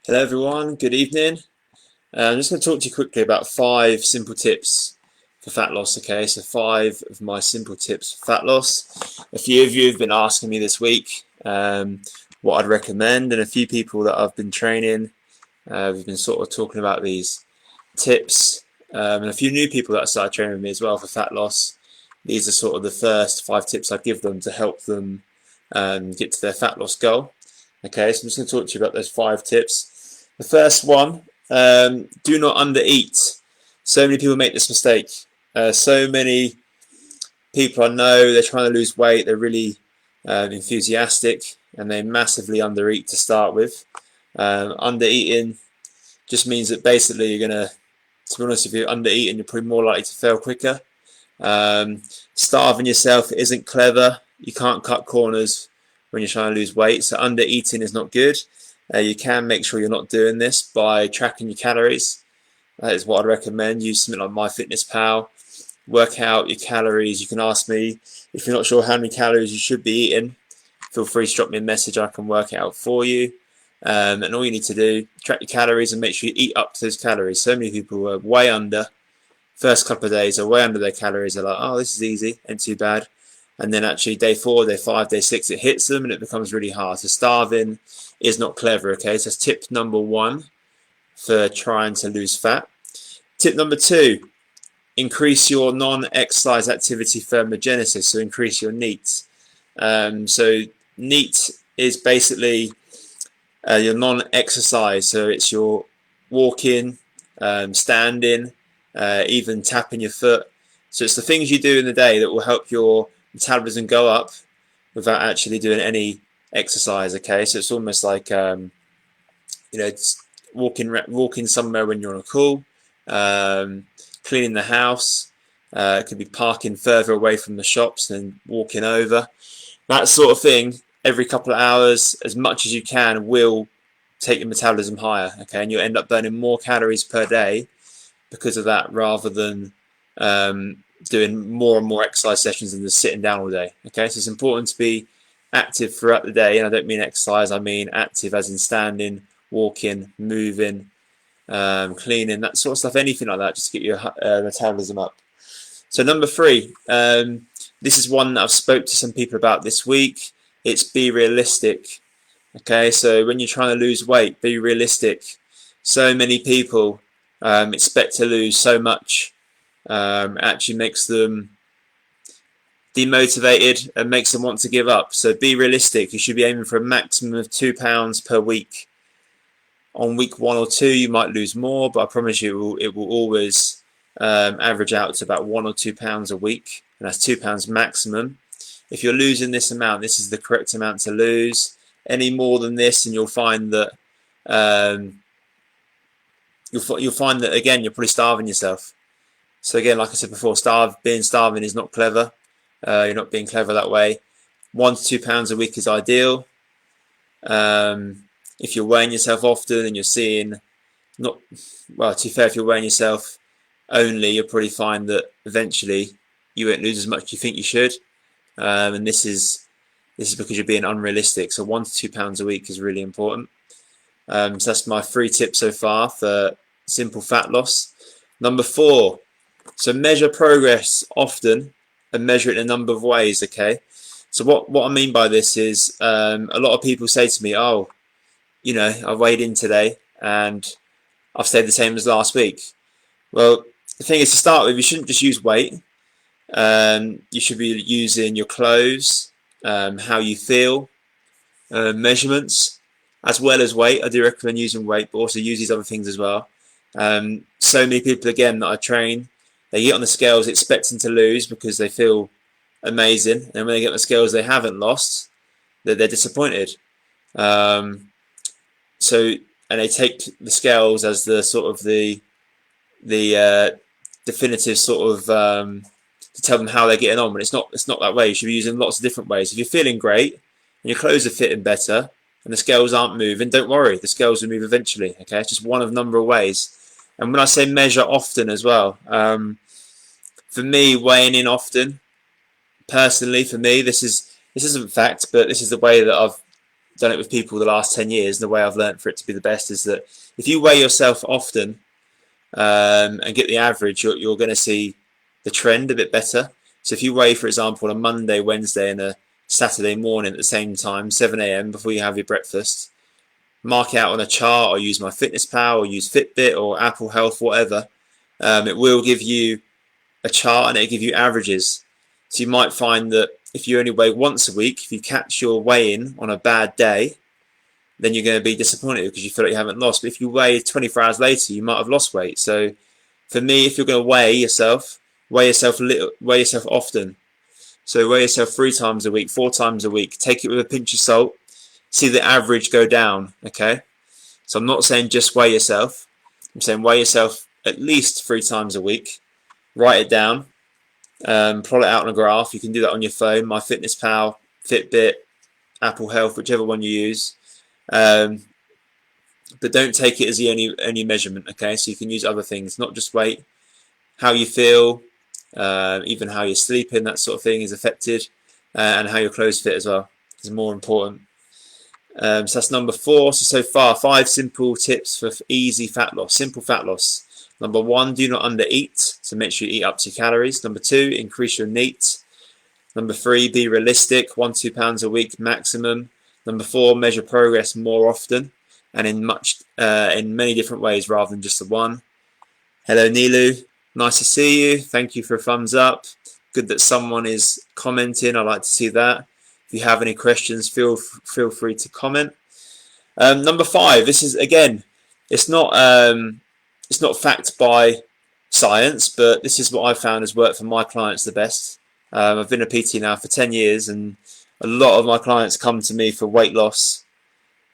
Hello everyone, good evening. I'm just going to talk to you quickly about 5 simple tips for fat loss. Okay, so 5 of my simple tips for fat loss. A few of you have been asking me this week what I'd recommend, and a few people that I've been training, we've been sort of talking about these tips, and a few new people that started training with me as well for fat loss. These are sort of the first 5 tips I give them to help them get to their fat loss goal. Okay, so I'm just going to talk to you about those 5 tips. The first one, do not undereat. So many people make this mistake. So many people I know, they're trying to lose weight, they're really enthusiastic, and they massively undereat to start with. Undereating just means that basically you're going to be honest, if you're undereating, you're probably more likely to fail quicker. Starving yourself isn't clever. You can't cut corners when you're trying to lose weight, so under eating is not good. You can make sure you're not doing this by tracking your calories. That is what I'd recommend. Use something like MyFitnessPal. Work out your calories. You can ask me if you're not sure how many calories you should be eating. Feel free to drop me a message. I can work it out for you. And all you need to do, track your calories and make sure you eat up to those calories. So many people are way under. First couple of days are way under their calories. They're like, oh, this is easy, ain't too bad. And then actually day 4, day 5, day 6, it hits them and it becomes really hard. So starving is not clever, okay? So that's tip number 1 for trying to lose fat. Tip number 2, increase your non-exercise activity thermogenesis, so increase your NEAT. So NEAT is basically your non-exercise, so it's your walking, standing, even tapping your foot. So it's the things you do in the day that will help your metabolism go up without actually doing any exercise. Okay, so it's almost like it's walking somewhere when you're on a call, cleaning the house. It could be parking further away from the shops and walking over. That sort of thing every couple of hours, as much as you can, will take your metabolism higher. Okay, and you'll end up burning more calories per day because of that, rather than doing more and more exercise sessions and just sitting down all day. Okay, so it's important to be active throughout the day, and I don't mean exercise, I mean active as in standing, walking, moving, cleaning, that sort of stuff, anything like that, just to get your metabolism up. So number 3, this is one that I've spoke to some people about this week. It's be realistic. Okay, so when you're trying to lose weight, be realistic. So many people expect to lose so much. Actually makes them demotivated and makes them want to give up. So be realistic. You should be aiming for a maximum of £2 per week. On week 1 or 2, you might lose more, but I promise you it will always average out to about £1 or £2 a week, and that's £2 maximum. If you're losing this amount, this is the correct amount to lose. Any more than this, and you'll find that you'll find that again you're probably starving yourself. So again, like I said before, being starving is not clever. You're not being clever that way. £1 to £2 a week is ideal. If you're weighing yourself often and you're seeing not well, to be fair, if you're weighing yourself only, you'll probably find that eventually you won't lose as much as you think you should. And this is because you're being unrealistic. So £1 to £2 a week is really important. So that's my 3 tips so far for simple fat loss. Number 4, so measure progress often and measure it in a number of ways. Okay, so what I mean by this is a lot of people say to me, oh, I weighed in today and I've stayed the same as last week. Well, the thing is, to start with, you shouldn't just use weight. You should be using your clothes, how you feel, measurements, as well as weight. I do recommend using weight, but also use these other things as well. So many people, again, that I train, they get on the scales expecting to lose because they feel amazing, and when they get on the scales they haven't lost, they're disappointed. So, and they take the scales as the sort of the definitive sort of to tell them how they're getting on, but it's not that way. You should be using lots of different ways. If you're feeling great and your clothes are fitting better and the scales aren't moving, don't worry, the scales will move eventually. Okay, it's just one of a number of ways. And when I say measure often as well, for me, weighing in often, personally, for me, this isn't fact, but this is the way that I've done it with people the last 10 years, and the way I've learned for it to be the best is that if you weigh yourself often and get the average, you're going to see the trend a bit better. So if you weigh, for example, on a Monday, Wednesday and a Saturday morning at the same time, 7 a.m. before you have your breakfast, mark it out on a chart, or use MyFitnessPal, or use Fitbit or Apple Health, whatever. It will give you a chart and it'll give you averages. So you might find that if you only weigh once a week, if you catch your weigh-in on a bad day, then you're going to be disappointed because you feel like you haven't lost. But if you weigh 24 hours later, you might have lost weight. So for me, if you're going to weigh yourself often. So weigh yourself 3 times a week, 4 times a week. Take it with a pinch of salt. See the average go down, okay? So I'm not saying just weigh yourself. I'm saying weigh yourself at least 3 times a week. Write it down. Plot it out on a graph. You can do that on your phone, MyFitnessPal, Fitbit, Apple Health, whichever one you use. But don't take it as the only measurement, okay? So you can use other things, not just weight. How you feel, even how you're sleeping, that sort of thing is affected, and how your clothes fit as well is more important. So that's number 4. So far, 5 simple tips for easy fat loss, simple fat loss. Number 1, do not undereat, so make sure you eat up to your calories. Number 2, increase your NEAT. Number 3, be realistic, 1-2 pounds a week maximum. Number 4, measure progress more often and in many different ways rather than just the one. Hello Nilu, nice to see you. Thank you for a thumbs up. Good that someone is commenting. I like to see that. If you have any questions, feel free to comment. Number 5. This is, again, it's not fact by science, but this is what I've found has worked for my clients the best. I've been a PT now for 10 years, and a lot of my clients come to me for weight loss,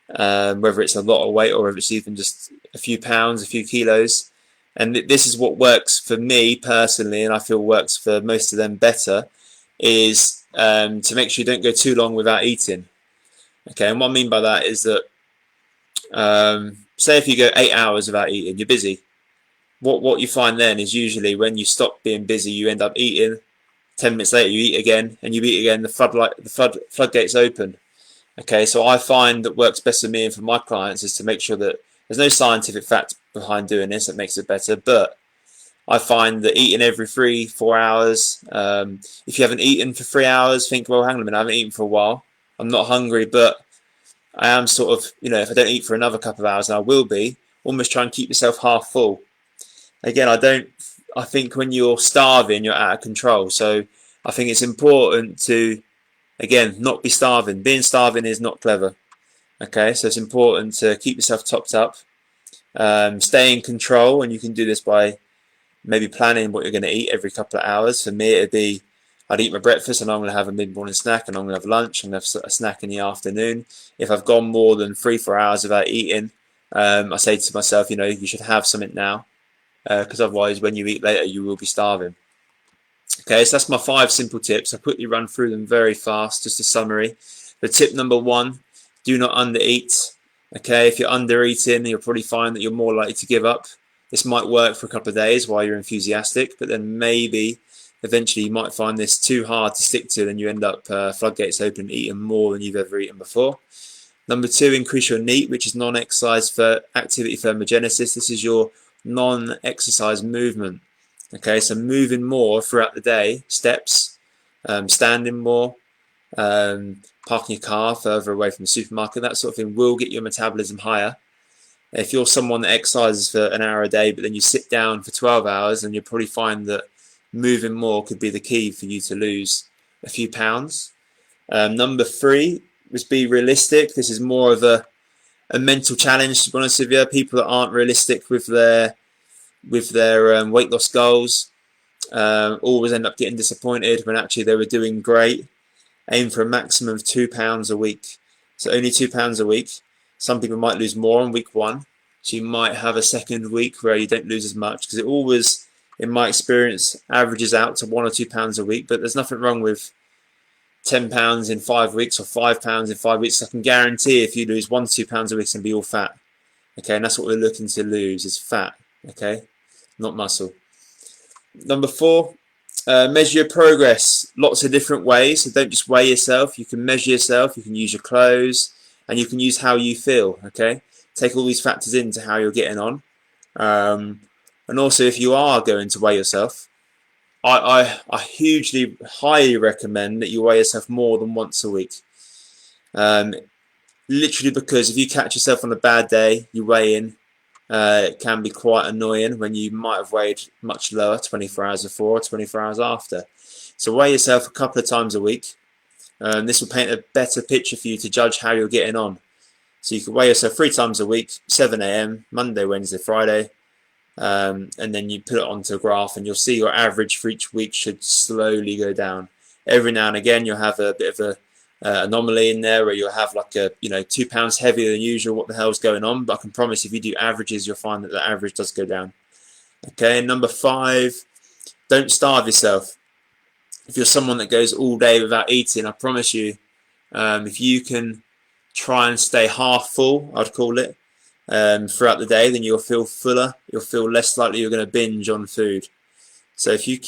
whether it's a lot of weight or whether it's even just a few pounds, a few kilos. And this is what works for me personally, and I feel works for most of them better, is to make sure you don't go too long without eating. Okay, and what I mean by that is that say if you go 8 hours without eating, you're busy. What you find then is usually when you stop being busy, you end up eating. 10 minutes later, you eat again, and you eat again. The floodgates open. Okay, so I find that works best for me and for my clients is to make sure that there's no scientific fact behind doing this that makes it better, but I find that eating every 3-4 hours, if you haven't eaten for 3 hours, think, well, hang on a minute, I haven't eaten for a while. I'm not hungry, but I am sort of, if I don't eat for another couple of hours, and I will be, almost try and keep yourself half full. Again, I think when you're starving, you're out of control. So I think it's important to, again, not be starving. Being starving is not clever. Okay, so it's important to keep yourself topped up, stay in control, and you can do this by maybe planning what you're going to eat every couple of hours. For me, it'd be, I'd eat my breakfast and I'm going to have a mid-morning snack, and I'm going to have lunch and have a snack in the afternoon. If I've gone more than 3-4 hours without eating, I say to myself, you should have something now, because otherwise when you eat later, you will be starving. Okay, so that's my 5 simple tips. I'll quickly run through them very fast, just a summary. The tip number 1, do not undereat. Okay, if you're undereating, you'll probably find that you're more likely to give up. This might work for a couple of days while you're enthusiastic, but then maybe eventually you might find this too hard to stick to, and you end up floodgates open, eating more than you've ever eaten before. Number 2, increase your NEAT, which is non-exercise for activity thermogenesis. This is your non-exercise movement. Okay, so moving more throughout the day, steps, standing more, parking your car further away from the supermarket, that sort of thing will get your metabolism higher. If you're someone that exercises for an hour a day, but then you sit down for 12 hours, then you'll probably find that moving more could be the key for you to lose a few pounds. Number 3 was be realistic. This is more of a mental challenge, to be honest with you. People that aren't realistic with their weight loss goals always end up getting disappointed when actually they were doing great. Aim for a maximum of 2 pounds a week. So only 2 pounds a week. Some people might lose more on week 1. So you might have a second week where you don't lose as much, because it always, in my experience, averages out to 1 or 2 pounds a week. But there's nothing wrong with 10 pounds in 5 weeks or 5 pounds in 5 weeks. I can guarantee if you lose 1 to 2 pounds a week, it's going to be all fat. Okay, and that's what we're looking to lose, is fat. Okay, not muscle. Number 4, measure your progress. Lots of different ways. So don't just weigh yourself. You can measure yourself. You can use your clothes. and you can use how you feel. Okay, take all these factors into how you're getting on, and also if you are going to weigh yourself, I hugely, highly recommend that you weigh yourself more than once a week. Literally, because if you catch yourself on a bad day, you weigh in. It can be quite annoying when you might have weighed much lower 24 hours before or 24 hours after. So weigh yourself a couple of times a week. This will paint a better picture for you to judge how you're getting on. So you can weigh yourself 3 times a week, 7 a.m, Monday, Wednesday, Friday. And then you put it onto a graph and you'll see your average for each week should slowly go down. Every now and again you'll have a bit of a anomaly in there where you'll have like a 2 pounds heavier than usual. What the hell's going on? But I can promise if you do averages, you'll find that the average does go down. Okay, number 5, don't starve yourself. If you're someone that goes all day without eating, I promise you, if you can try and stay half full, I'd call it, throughout the day, then you'll feel fuller. You'll feel less likely you're going to binge on food. So if you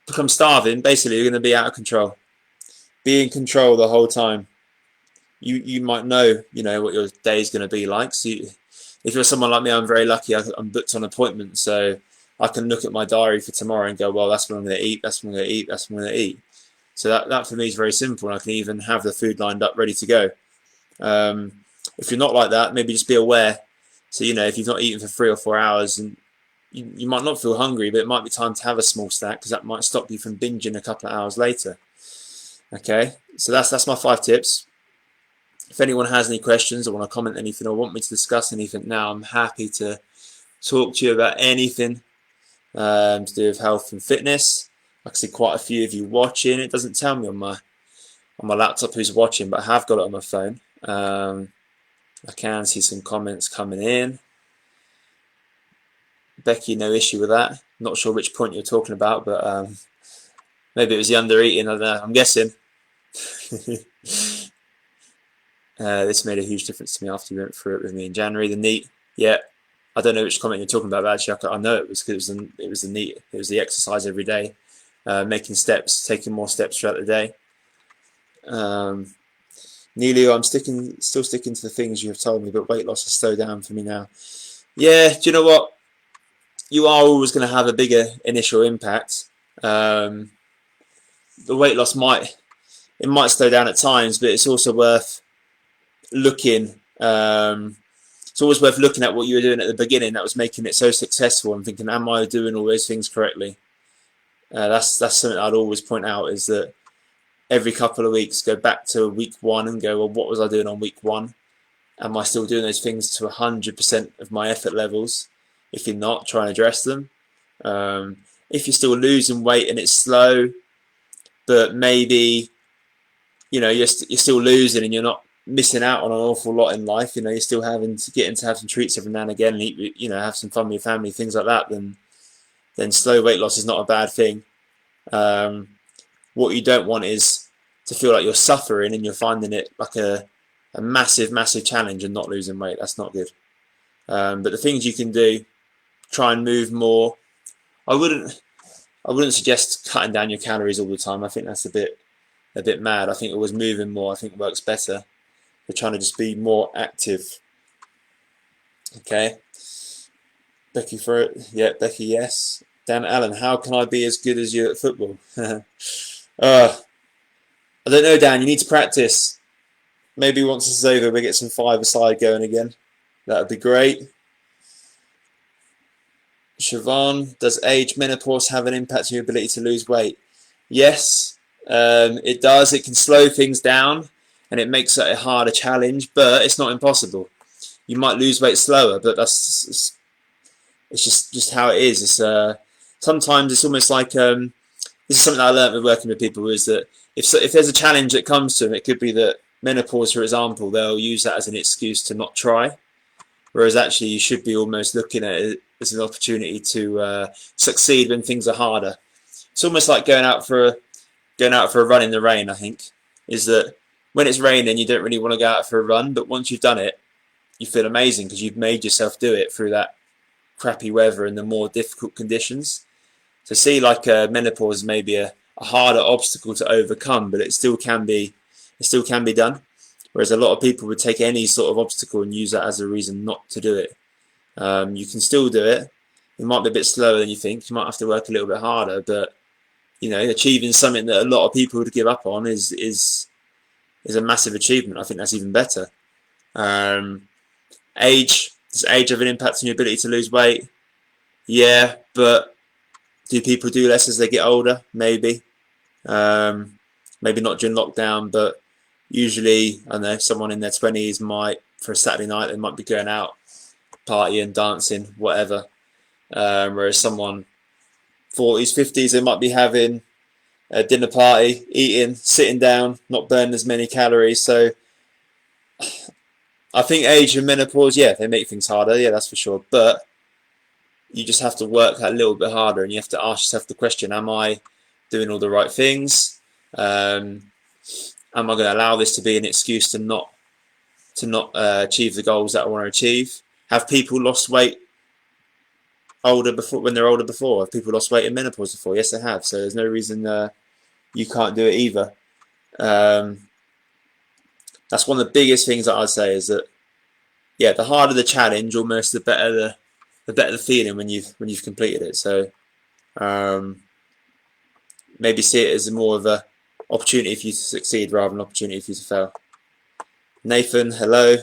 become starving, basically you're going to be out of control. Be in control the whole time. You might know what your day is going to be like. So if you're someone like me, I'm very lucky. I'm booked on appointment, so I can look at my diary for tomorrow and go, well, that's what I'm going to eat. That's what I'm going to eat. That's what I'm going to eat. So that for me is very simple. And I can even have the food lined up, ready to go. If you're not like that, maybe just be aware. So if you've not eaten for 3 or 4 hours, and you might not feel hungry, but it might be time to have a small snack because that might stop you from binging a couple of hours later. Okay, so that's my 5 tips. If anyone has any questions or want to comment anything or want me to discuss anything now, I'm happy to talk to you about anything to do with health and fitness. I can see quite a few of you watching. It doesn't tell me on my laptop who's watching, but I have got it on my phone. I can see some comments coming in. Becky, no issue with that. Not sure which point you're talking about, but maybe it was the under eating. I don't know. I'm guessing. This made a huge difference to me after you went through it with me in January. The NEAT, yeah. I don't know which comment you're talking about, but actually I know it was because it was the NEAT. It was the exercise every day, making steps, taking more steps throughout the day. Neelio, I'm still sticking to the things you have told me, but weight loss has slowed down for me now. Yeah, do you know what? You are always going to have a bigger initial impact. The weight loss might slow down at times, but it's also worth looking. It's always worth looking at what you were doing at the beginning that was making it so successful and thinking, am I doing all those things correctly? That's something I'd always point out, is that every couple of weeks go back to week 1 and go, well, what was I doing on week 1? Am I still doing those things to 100% of my effort levels? If you're not, try and address them. If you're still losing weight and it's slow, but maybe you're still losing and you're not missing out on an awful lot in life, you're still getting to have some treats every now and again and eat, have some fun with your family, things like that, then slow weight loss is not a bad thing. What you don't want is to feel like you're suffering and you're finding it like a massive challenge and not losing weight. That's not good. But the things you can do, try and move more. I wouldn't suggest cutting down your calories all the time. I think that's a bit mad. I think always moving more, I think, works better. We're trying to just be more active. Okay. Becky for it. Yeah, Becky, yes. Dan Allen, how can I be as good as you at football? I don't know, Dan. You need to practice. Maybe once this is over, we get some 5-a-side going again. That would be great. Siobhan, does age menopause have an impact on your ability to lose weight? Yes, it does. It can slow things down and it makes it a harder challenge, but it's not impossible. You might lose weight slower, but it's just how it is. It's sometimes it's almost like this is something that I learned with working with people, is that if there's a challenge that comes to them, it could be that menopause, for example, they'll use that as an excuse to not try. Whereas actually you should be almost looking at it as an opportunity to succeed when things are harder. It's almost like going out for a run in the rain, I think, is that when it's raining you don't really want to go out for a run, but once you've done it you feel amazing because you've made yourself do it through that crappy weather and the more difficult conditions. So see, like menopause may be a harder obstacle to overcome, but it still can be It still can be done. Whereas a lot of people would take any sort of obstacle and use that as a reason not to do it. You can still do it. It might be a bit slower than you think. You might have to work a little bit harder, but achieving something that a lot of people would give up on is a massive achievement. I think that's even better. Age. Does age have an impact on your ability to lose weight? Yeah, but do people do less as they get older? Maybe. Maybe not during lockdown, but usually, I don't know, someone in their 20s might, for a Saturday night, they might be going out, partying, dancing, whatever. Whereas someone 40s, 50s, they might be having a dinner party, eating, sitting down, not burning as many calories. So I think age and menopause, yeah, they make things harder. Yeah, that's for sure. But you just have to work a little bit harder, and you have to ask yourself the question: am I doing all the right things? Am I going to allow this to be an excuse to not achieve the goals that I want to achieve? Have people lost weight when they're older before? Have people lost weight in menopause before? Yes, they have. So there's no reason you can't do it either. That's one of the biggest things that I'd say, is that, yeah, the harder the challenge, almost the better the feeling when you've completed it. So maybe see it as more of a opportunity for you to succeed rather than an opportunity for you to fail. Nathan, hello,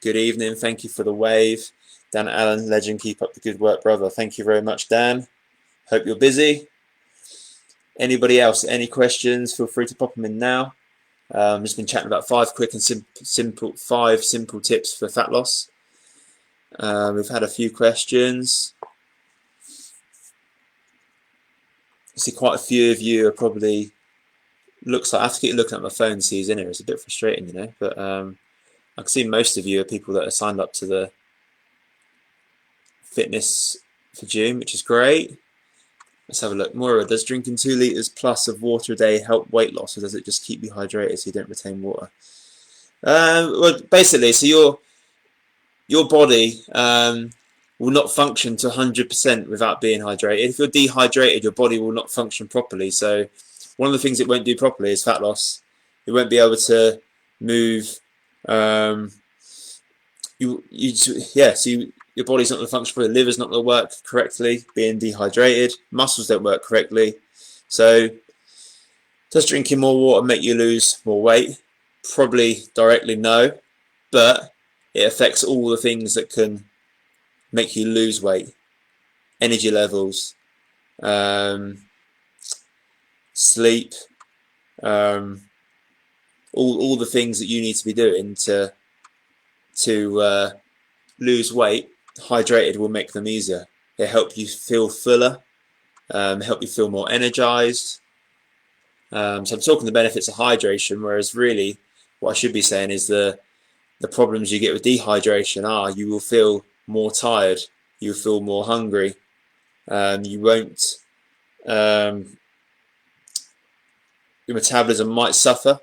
good evening. Thank you for the wave. Dan Allen, legend, keep up the good work, brother. Thank you very much, Dan. Hope you're busy. Anybody else? Any questions? Feel free to pop them in now. I've just been chatting about 5 quick and simple tips for fat loss. We've had a few questions. I see quite a few of you are probably, looks like, I have to keep looking at my phone to see who's in here. It's a bit frustrating, but I can see most of you are people that are signed up to the Fitness for June, which is great. Let's have a look. Moira, does drinking 2 litres plus of water a day help weight loss, or does it just keep you hydrated so you don't retain water? Well, basically, so your body will not function to 100% without being hydrated. If you're dehydrated, your body will not function properly. So one of the things it won't do properly is fat loss. It won't be able to move. Your body's not going to function properly. The liver's not going to work correctly, being dehydrated. Muscles don't work correctly. So does drinking more water make you lose more weight? Probably directly no, but it affects all the things that can make you lose weight. Energy levels, sleep, all the things that you need to be doing to lose weight. Hydrated will make them easier. They help you feel fuller, help you feel more energized. So I'm talking the benefits of hydration, whereas really what I should be saying is the problems you get with dehydration are you will feel more tired, you'll feel more hungry, you won't, your metabolism might suffer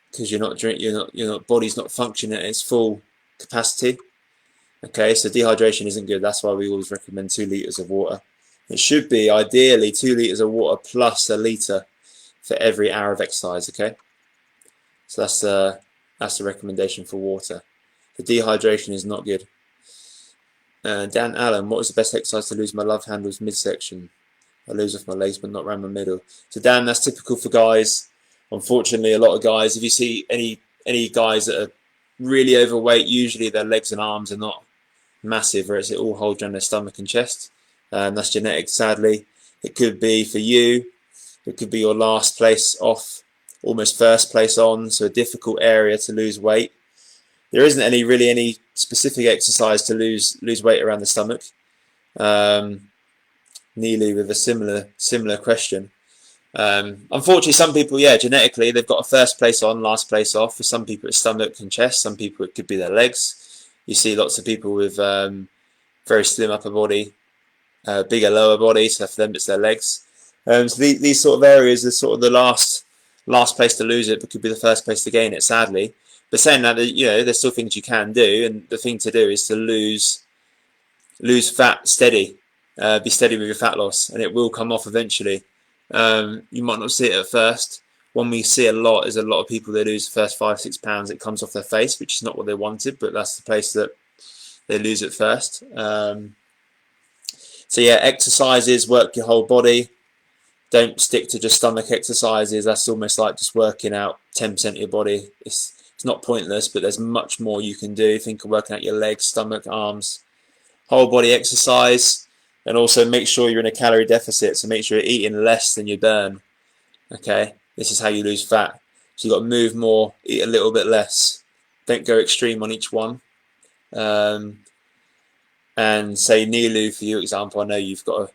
because your body's not functioning at its full capacity. Okay, so dehydration isn't good. That's why we always recommend 2 litres of water. It should be ideally 2 litres of water plus a litre for every hour of exercise. Okay, so that's the recommendation for water. The dehydration is not good. Dan Allen, what is the best exercise to lose my love handles midsection? I lose off my legs but not around my middle. So Dan, that's typical for guys. Unfortunately, a lot of guys, if you see any guys that are really overweight, usually their legs and arms are not massive, whereas it all holds around their stomach and chest. That's genetic, sadly. It could be for you. It could be your last place off, almost first place on, so a difficult area to lose weight. There isn't any specific exercise to lose weight around the stomach. Neely with a similar question. Unfortunately, some people, genetically, they've got a first place on, last place off. For some people, it's stomach and chest. Some people, it could be their legs. You see lots of people with very slim upper body, bigger lower body. So for them, it's their legs. So these sort of areas are sort of the last place to lose it, but could be the first place to gain it, sadly. But saying that, there's still things you can do, and the thing to do is to lose fat steady. Be steady with your fat loss, and it will come off eventually. You might not see it at first, one we see a lot is a lot of people, they lose the first 5-6 pounds, it comes off their face, which is not what they wanted, but that's the place that they lose it first. So yeah, exercises, work your whole body. Don't stick to just stomach exercises. That's almost like just working out 10% of your body. It's not pointless, but there's much more you can do. Think of working out your legs, stomach, arms, whole body exercise. And also make sure you're in a calorie deficit. So make sure you're eating less than you burn. Okay, this is how you lose fat. So you've got to move more, eat a little bit less. Don't go extreme on each one. And say Nilu, for you example, I know you've got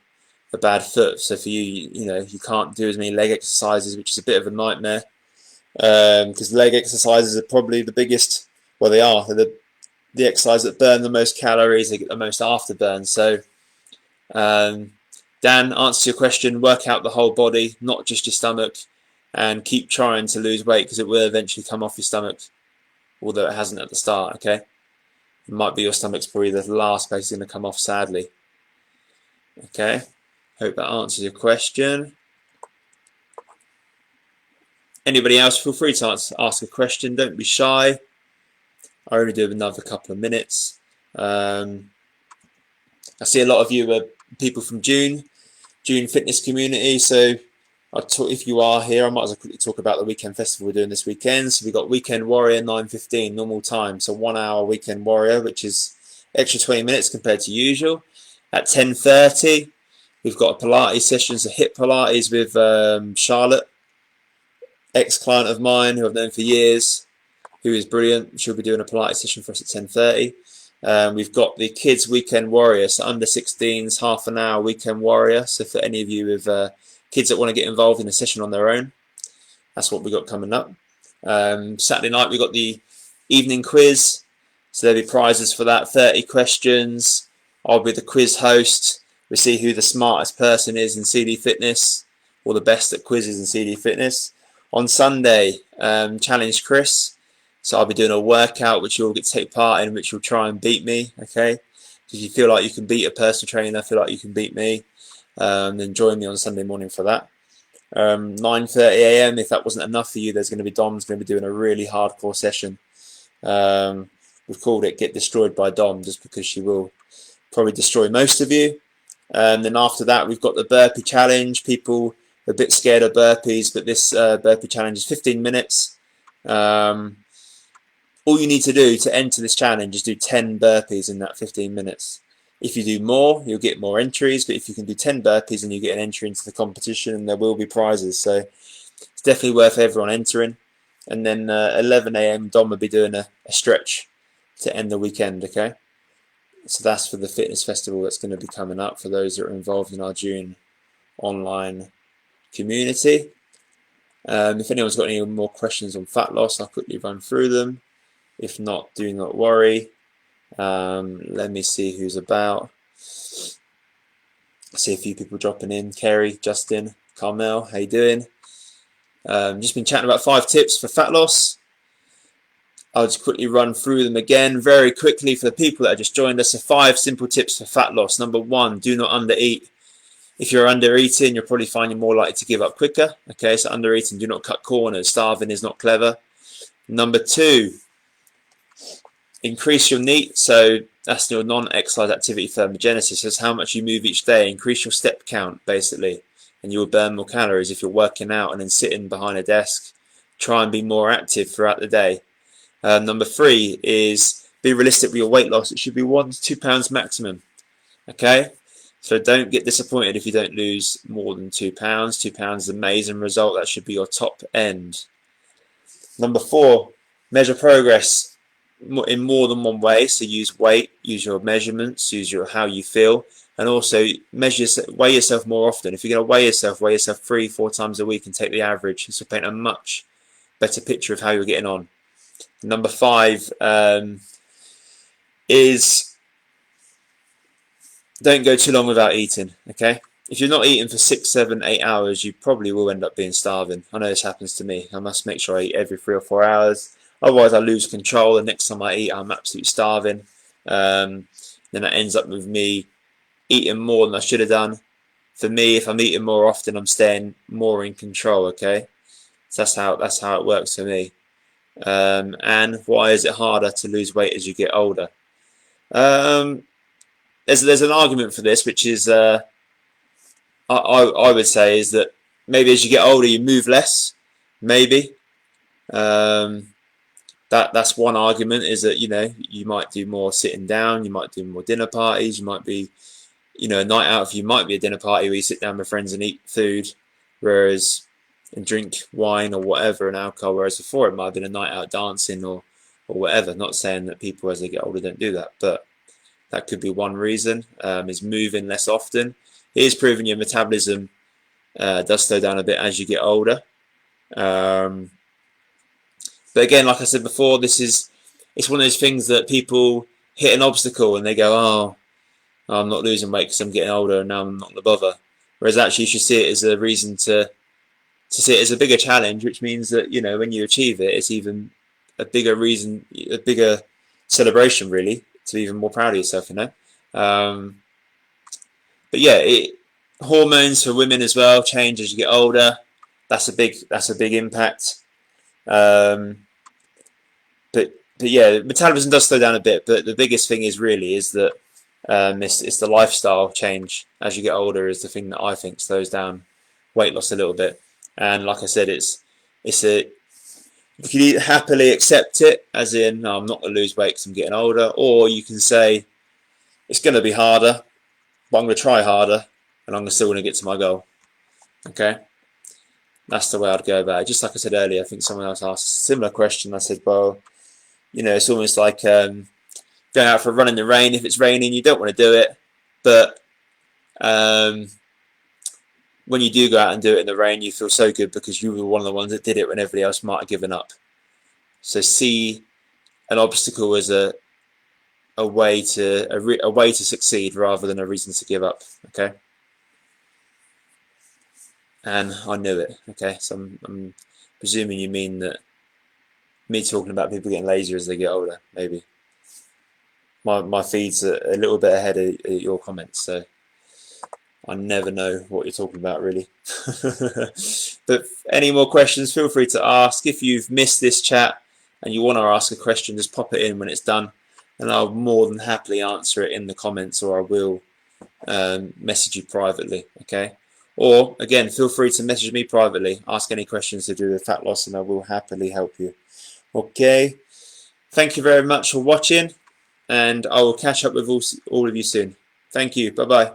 a bad foot, so for you, you can't do as many leg exercises, which is a bit of a nightmare, because leg exercises are probably the biggest. Well, they are. They're the exercise that burn the most calories. They get the most afterburn. So, Dan, answer your question. Work out the whole body, not just your stomach, and keep trying to lose weight because it will eventually come off your stomach, although it hasn't at the start. Okay. It might be your stomach's probably the last place it's going to come off, sadly. Okay, hope that answers your question. Anybody else, feel free to ask a question. Don't be shy. I only do another couple of minutes. I see a lot of you are people from June Fitness Community, so if you are here, I might as well quickly talk about the weekend festival we're doing this weekend. So we've got Weekend Warrior 9:15 normal time, so 1 hour Weekend Warrior, which is extra 20 minutes compared to usual. At 10:30, we've got a Pilates session, so HIIT Pilates with Charlotte, ex-client of mine who I've known for years, who is brilliant. She'll be doing a Pilates session for us at 10:30. We've got the Kids Weekend Warrior, so under 16s, half an hour Weekend Warrior. So for any of you with kids that want to get involved in a session on their own, that's what we got coming up. Saturday night we got the evening quiz, so there'll be prizes for that. 30 questions. I'll be the quiz host. We see who the smartest person is in CD Fitness, or the best at quizzes in CD Fitness. On Sunday, challenge Chris. So I'll be doing a workout which you'll get to take part in, which will try and beat me. Okay, if you feel like you can beat a personal trainer, feel like you can beat me, then join me on Sunday morning for that. 9:30 a.m. If that wasn't enough for you, there's going to be Dom's going to be doing a really hardcore session. We've called it "Get Destroyed by Dom" just because she will probably destroy most of you. And then after that, we've got the burpee challenge. People are a bit scared of burpees, but this burpee challenge is 15 minutes. All you need to do to enter this challenge is do 10 burpees in that 15 minutes. If you do more, you'll get more entries, but if you can do 10 burpees, then you get an entry into the competition, and there will be prizes. So it's definitely worth everyone entering. And then 11 a.m. Dom will be doing a stretch to end the weekend, okay? So that's for the fitness festival that's going to be coming up for those that are involved in our June online community. If anyone's got any more questions on fat loss, I'll quickly run through them. If not, do not worry. Let me see who's about. I see a few people dropping in. Kerry, Justin, Carmel, how you doing? Just been chatting about 5 tips for fat loss. I'll just quickly run through them again very quickly for the people that have just joined us. So 5 simple tips for fat loss. Number 1, do not undereat. If you're undereating, you'll probably find you're more likely to give up quicker. Okay, so undereating, do not cut corners. Starving is not clever. Number 2, increase your NEAT. So that's your non-exercise activity thermogenesis. That's how much you move each day. Increase your step count, basically, and you will burn more calories. If you're working out and then sitting behind a desk, try and be more active throughout the day. Number 3 is be realistic with your weight loss. It should be 1 to 2 pounds maximum. Okay, so don't get disappointed if you don't lose more than 2 pounds. 2 pounds is an amazing result. That should be your top end. Number 4, measure progress in more than one way. So use weight, use your measurements, use your how you feel, and also weigh yourself more often. If you're going to weigh yourself 3-4 times a week and take the average. This will paint a much better picture of how you're getting on. Number 5 is don't go too long without eating. Okay, if you're not eating for 6, 7, 8 hours, you probably will end up being starving. I know this happens to me. I must make sure I eat every 3 or 4 hours. Otherwise, I lose control. The next time I eat, I'm absolutely starving. Then that ends up with me eating more than I should have done. For me, if I'm eating more often, I'm staying more in control. Okay, So that's how it works for me. And why is it harder to lose weight as you get older? Um, there's an argument for this, which is I would say is that maybe as you get older you move less. Maybe that's one argument, is that you might do more sitting down, you might do more dinner parties, you might be a night out for you might be a dinner party where you sit down with friends and eat food, and drink wine or whatever and alcohol, whereas before it might have been a night out dancing or whatever. Not saying that people as they get older don't do that, but that could be one reason, is moving less often. It is proven your metabolism does slow down a bit as you get older. But again, like I said before, it's one of those things that people hit an obstacle and they go, oh, I'm not losing weight because I'm getting older and now I'm not going to bother. Whereas actually you should see it as a reason to see it as a bigger challenge, which means that when you achieve it, it's even a bigger reason, a bigger celebration, really, to be even more proud of yourself. But yeah, hormones for women as well change as you get older. That's a big impact. But yeah, metabolism does slow down a bit. But the biggest thing is that it's the lifestyle change as you get older is the thing that I think slows down weight loss a little bit. And like I said, you can either happily accept it, as in, no, I'm not going to lose weight because I'm getting older, or you can say it's going to be harder, but I'm going to try harder, and I'm still going to get to my goal. Okay, that's the way I'd go about it. Just like I said earlier, I think someone else asked a similar question. I said, well, it's almost like going out for a run in the rain. If it's raining, you don't want to do it, but when you do go out and do it in the rain, you feel so good because you were one of the ones that did it when everybody else might have given up. So see an obstacle as a way to succeed rather than a reason to give up. Okay. And I knew it. Okay, so I'm presuming you mean that me talking about people getting lazier as they get older. Maybe my feed's a little bit ahead of your comments, so I never know what you're talking about, really. But any more questions, feel free to ask. If you've missed this chat and you want to ask a question, just pop it in when it's done, and I'll more than happily answer it in the comments, or I will message you privately, okay? Or, again, feel free to message me privately. Ask any questions to do with fat loss, and I will happily help you. Okay? Thank you very much for watching, and I will catch up with all of you soon. Thank you. Bye-bye.